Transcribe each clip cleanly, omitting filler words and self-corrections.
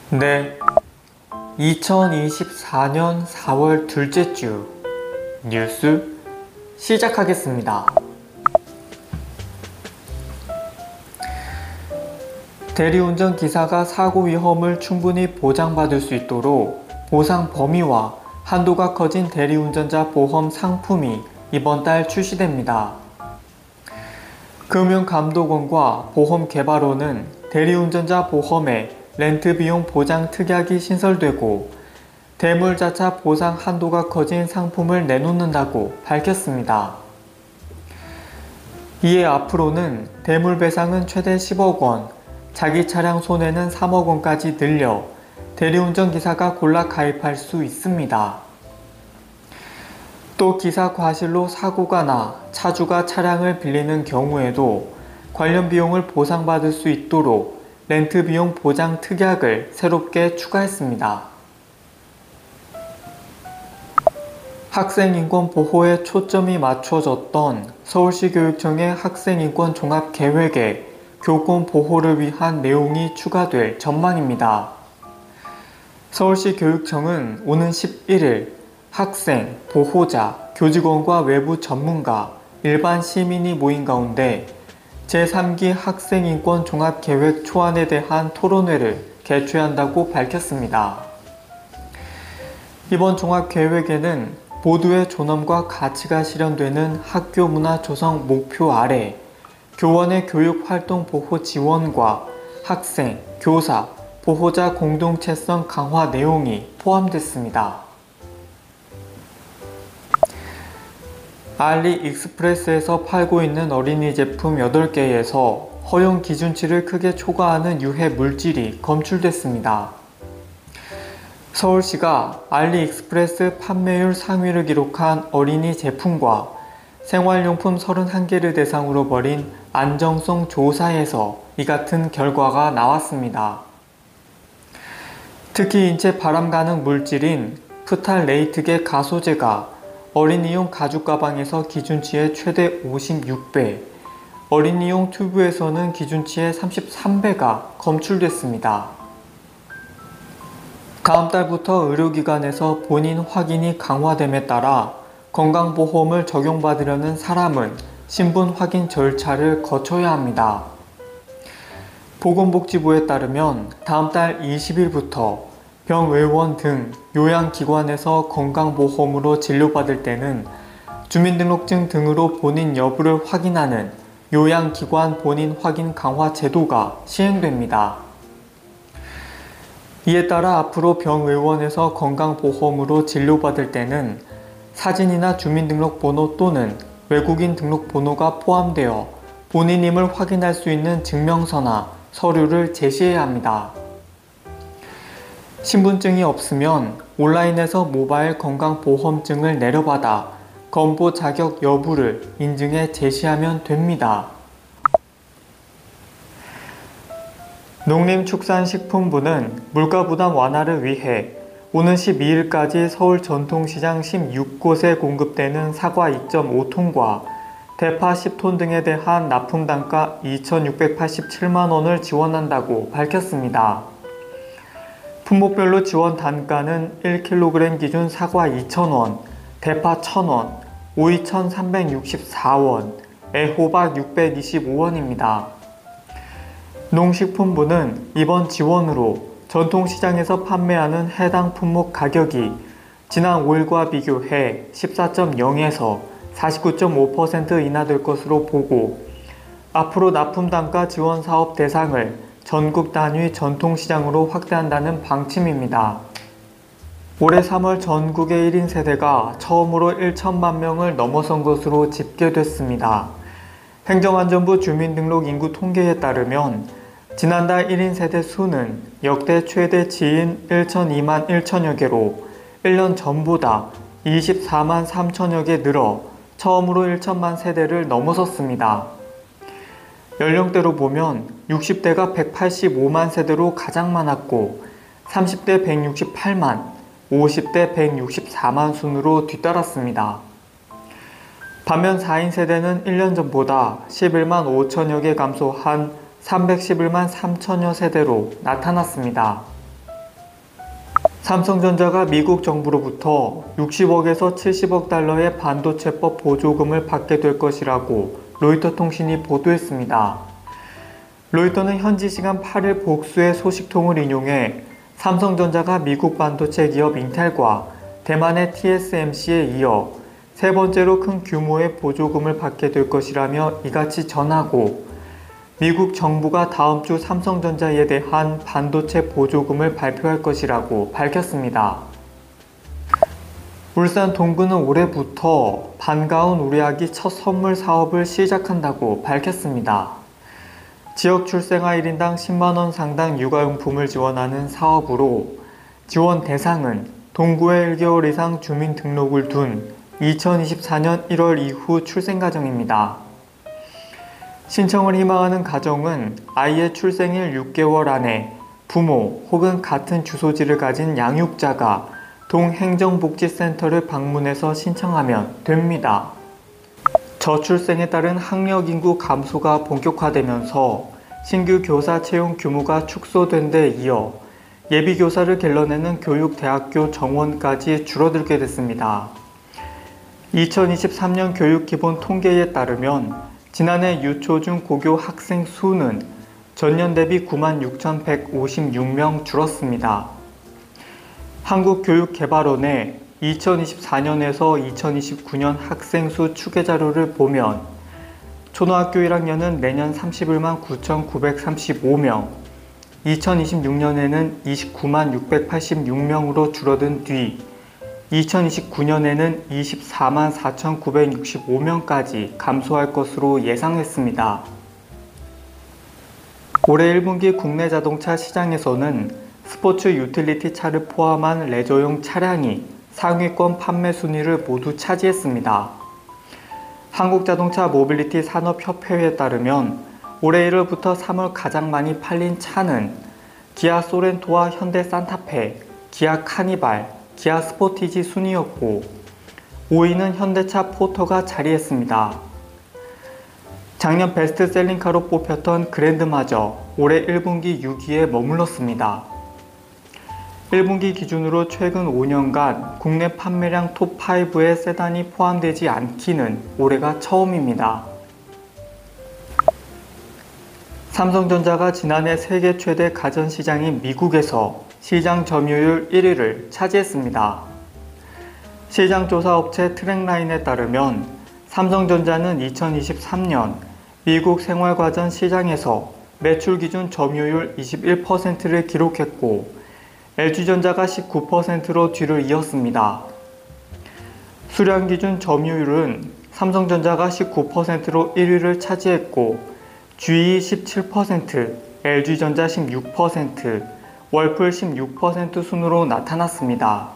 네, 2024년 4월 둘째 주 뉴스 시작하겠습니다. 대리운전 기사가 사고 위험을 충분히 보장받을 수 있도록 보상 범위와 한도가 커진 대리운전자 보험 상품이 이번 달 출시됩니다. 금융감독원과 보험개발원은 대리운전자 보험에 렌트 비용 보장 특약이 신설되고 대물자차 보상 한도가 커진 상품을 내놓는다고 밝혔습니다. 이에 앞으로는 대물배상은 최대 10억 원, 자기 차량 손해는 3억 원까지 늘려 대리운전 기사가 골라 가입할 수 있습니다. 또 기사 과실로 사고가 나 차주가 차량을 빌리는 경우에도 관련 비용을 보상받을 수 있도록 렌트 비용 보장 특약을 새롭게 추가했습니다. 학생인권 보호에 초점이 맞춰졌던 서울시 교육청의 학생인권 종합계획에 교권 보호를 위한 내용이 추가될 전망입니다. 서울시 교육청은 오는 11일 학생, 보호자, 교직원과 외부 전문가, 일반 시민이 모인 가운데 제3기 학생인권 종합계획 초안에 대한 토론회를 개최한다고 밝혔습니다. 이번 종합계획에는 모두의 존엄과 가치가 실현되는 학교 문화 조성 목표 아래 교원의 교육활동 보호 지원과 학생, 교사, 보호자 공동체성 강화 내용이 포함됐습니다. 알리익스프레스에서 팔고 있는 어린이 제품 8개에서 허용 기준치를 크게 초과하는 유해 물질이 검출됐습니다. 서울시가 알리익스프레스 판매율 상위를 기록한 어린이 제품과 생활용품 31개를 대상으로 벌인 안정성 조사에서 이 같은 결과가 나왔습니다. 특히 인체 발암 가능 물질인 프탈레이트계 가소제가 어린이용 가죽 가방에서 기준치의 최대 56배, 어린이용 튜브에서는 기준치의 33배가 검출됐습니다. 다음 달부터 의료기관에서 본인 확인이 강화됨에 따라 건강보험을 적용받으려는 사람은 신분 확인 절차를 거쳐야 합니다. 보건복지부에 따르면 다음 달 20일부터 병의원 등 요양기관에서 건강보험으로 진료받을 때는 주민등록증 등으로 본인 여부를 확인하는 요양기관 본인 확인 강화 제도가 시행됩니다. 이에 따라 앞으로 병의원에서 건강보험으로 진료받을 때는 사진이나 주민등록번호 또는 외국인 등록번호가 포함되어 본인임을 확인할 수 있는 증명서나 서류를 제시해야 합니다. 신분증이 없으면 온라인에서 모바일 건강보험증을 내려받아 건보 자격 여부를 인증해 제시하면 됩니다. 농림축산식품부는 물가부담 완화를 위해 오는 12일까지 서울 전통시장 16곳에 공급되는 사과 2.5톤과 대파 10톤 등에 대한 납품단가 2,687만원을 지원한다고 밝혔습니다. 품목별로 지원 단가는 1kg 기준 사과 2,000원, 대파 1,000원, 오이 1,364원, 애호박 625원입니다. 농식품부는 이번 지원으로 전통시장에서 판매하는 해당 품목 가격이 지난 5일과 비교해 14.0에서 49.5% 인하될 것으로 보고 앞으로 납품단가 지원사업 대상을 전국 단위 전통시장으로 확대한다는 방침입니다. 올해 3월 전국의 1인 세대가 처음으로 1천만 명을 넘어선 것으로 집계됐습니다. 행정안전부 주민등록 인구 통계에 따르면 지난달 1인 세대 수는 역대 최대치인 1,002만 1천여 개로 1년 전보다 24만 3천여 개 늘어 처음으로 1천만 세대를 넘어섰습니다. 연령대로 보면 60대가 185만 세대로 가장 많았고 30대 168만, 50대 164만 순으로 뒤따랐습니다. 반면 4인 세대는 1년 전보다 11만 5천여 개 감소한 311만 3천여 세대로 나타났습니다. 삼성전자가 미국 정부로부터 60억에서 70억 달러의 반도체법 보조금을 받게 될 것이라고 로이터 통신이 보도했습니다. 로이터는 현지 시간 8일 복수의 소식통을 인용해 삼성전자가 미국 반도체 기업 인텔과 대만의 TSMC에 이어 세 번째로 큰 규모의 보조금을 받게 될 것이라며 이같이 전하고, 미국 정부가 다음 주 삼성전자에 대한 반도체 보조금을 발표할 것이라고 밝혔습니다. 울산 동구는 올해부터 반가운 우리 아기 첫 선물 사업을 시작한다고 밝혔습니다. 지역 출생아 1인당 10만원 상당 육아용품을 지원하는 사업으로, 지원 대상은 동구에 1개월 이상 주민등록을 둔 2024년 1월 이후 출생가정입니다. 신청을 희망하는 가정은 아이의 출생일 6개월 안에 부모 혹은 같은 주소지를 가진 양육자가 동행정복지센터를 방문해서 신청하면 됩니다. 저출생에 따른 학력 인구 감소가 본격화되면서 신규 교사 채용 규모가 축소된 데 이어 예비교사를 길러내는 교육대학교 정원까지 줄어들게 됐습니다. 2023년 교육기본 통계에 따르면 지난해 유초중 고교 학생 수는 전년 대비 96,156명 줄었습니다. 한국교육개발원의 2024년에서 2029년 학생 수 추계 자료를 보면 초등학교 1학년은 내년 31만 9,935명, 2026년에는 29만 686명으로 줄어든 뒤 2029년에는 24만 4,965명까지 감소할 것으로 예상했습니다. 올해 1분기 국내 자동차 시장에서는 스포츠 유틸리티 차를 포함한 레저용 차량이 상위권 판매 순위를 모두 차지했습니다. 한국자동차 모빌리티 산업협회에 따르면 올해 1월부터 3월 가장 많이 팔린 차는 기아 소렌토와 현대 산타페, 기아 카니발, 기아 스포티지 순이었고 5위는 현대차 포터가 자리했습니다. 작년 베스트셀링카로 뽑혔던 그랜드마저 올해 1분기 6위에 머물렀습니다. 1분기 기준으로 최근 5년간 국내 판매량 톱5에 세단이 포함되지 않기는 올해가 처음입니다. 삼성전자가 지난해 세계 최대 가전시장인 미국에서 시장 점유율 1위를 차지했습니다. 시장조사업체 트랙라인에 따르면 삼성전자는 2023년 미국 생활가전 시장에서 매출 기준 점유율 21%를 기록했고 LG전자가 19%로 뒤를 이었습니다. 수량 기준 점유율은 삼성전자가 19%로 1위를 차지했고 GE 17%, LG전자 16%, 월풀 16% 순으로 나타났습니다.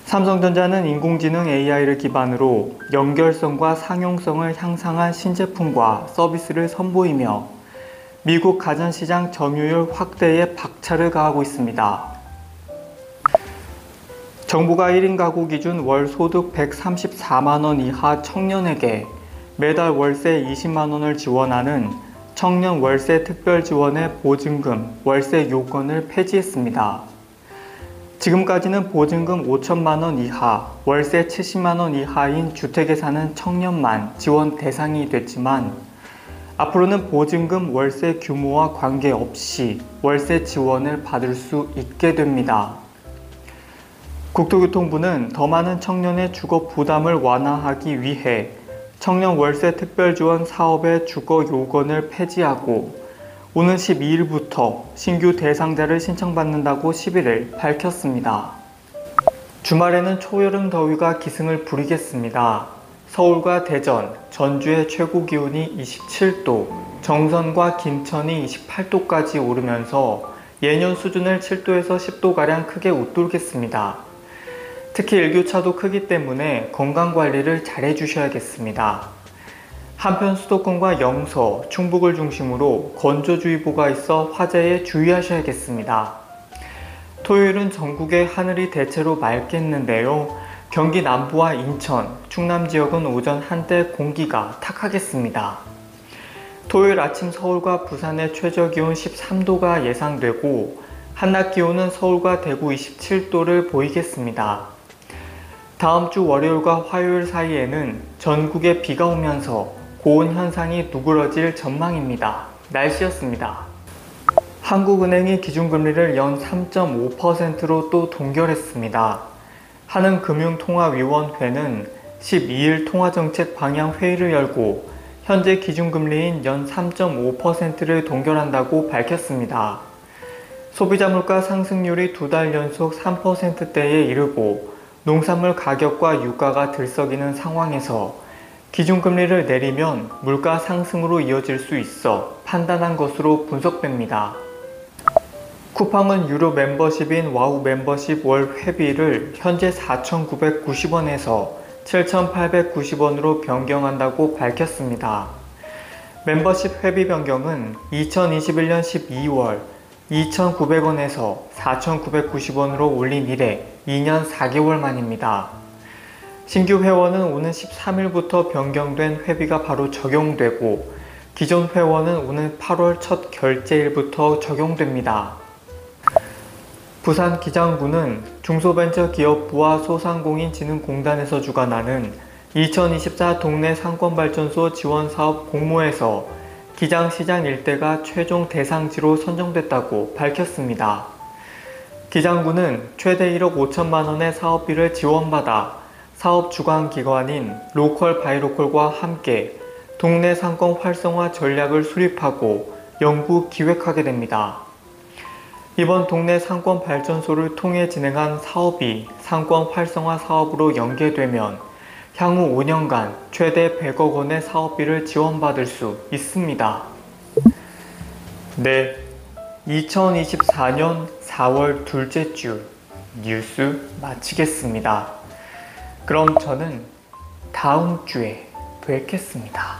삼성전자는 인공지능 AI를 기반으로 연결성과 상용성을 향상한 신제품과 서비스를 선보이며 미국 가전시장 점유율 확대에 박차를 가하고 있습니다. 정부가 1인 가구 기준 월 소득 134만원 이하 청년에게 매달 월세 20만원을 지원하는 청년 월세 특별 지원의 보증금, 월세 요건을 폐지했습니다. 지금까지는 보증금 5천만원 이하, 월세 70만원 이하인 주택에 사는 청년만 지원 대상이 됐지만 앞으로는 보증금 월세 규모와 관계없이 월세 지원을 받을 수 있게 됩니다. 국토교통부는 더 많은 청년의 주거 부담을 완화하기 위해 청년 월세 특별지원 사업의 주거 요건을 폐지하고 오는 12일부터 신규 대상자를 신청받는다고 11일 밝혔습니다. 주말에는 초여름 더위가 기승을 부리겠습니다. 서울과 대전, 전주의 최고 기온이 27도, 정선과 김천이 28도까지 오르면서 예년 수준을 7도에서 10도가량 크게 웃돌겠습니다. 특히 일교차도 크기 때문에 건강관리를 잘 해주셔야겠습니다. 한편 수도권과 영서, 충북을 중심으로 건조주의보가 있어 화재에 주의하셔야겠습니다. 토요일은 전국의 하늘이 대체로 맑겠는데요. 경기 남부와 인천, 충남 지역은 오전 한때 공기가 탁하겠습니다. 토요일 아침 서울과 부산의 최저기온 13도가 예상되고 한낮 기온은 서울과 대구 27도를 보이겠습니다. 다음 주 월요일과 화요일 사이에는 전국에 비가 오면서 고온 현상이 누그러질 전망입니다. 날씨였습니다. 한국은행이 기준금리를 연 3.5%로 또 동결했습니다. 한은금융통화위원회는 12일 통화정책 방향 회의를 열고 현재 기준금리인 연 3.5%를 동결한다고 밝혔습니다. 소비자 물가 상승률이 2달 연속 3%대에 이르고 농산물 가격과 유가가 들썩이는 상황에서 기준금리를 내리면 물가 상승으로 이어질 수 있어 판단한 것으로 분석됩니다. 쿠팡은 유료 멤버십인 와우 멤버십 월 회비를 현재 4,990원에서 7,890원으로 변경한다고 밝혔습니다. 멤버십 회비 변경은 2021년 12월 2,900원에서 4,990원으로 올린 이래 2년 4개월 만입니다. 신규 회원은 오는 13일부터 변경된 회비가 바로 적용되고 기존 회원은 오는 8월 첫 결제일부터 적용됩니다. 부산 기장군은 중소벤처기업부와 소상공인진흥공단에서 주관하는 2024 동네 상권발전소 지원사업 공모에서 기장시장 일대가 최종 대상지로 선정됐다고 밝혔습니다. 기장군은 최대 1억 5천만 원의 사업비를 지원받아 사업 주관기관인 로컬 바이로컬과 함께 동네 상권 활성화 전략을 수립하고 연구 기획하게 됩니다. 이번 동네 상권 발전소를 통해 진행한 사업이 상권 활성화 사업으로 연계되면 향후 5년간 최대 100억 원의 사업비를 지원받을 수 있습니다. 네, 2024년 4월 둘째 주 뉴스 마치겠습니다. 그럼 저는 다음 주에 뵙겠습니다.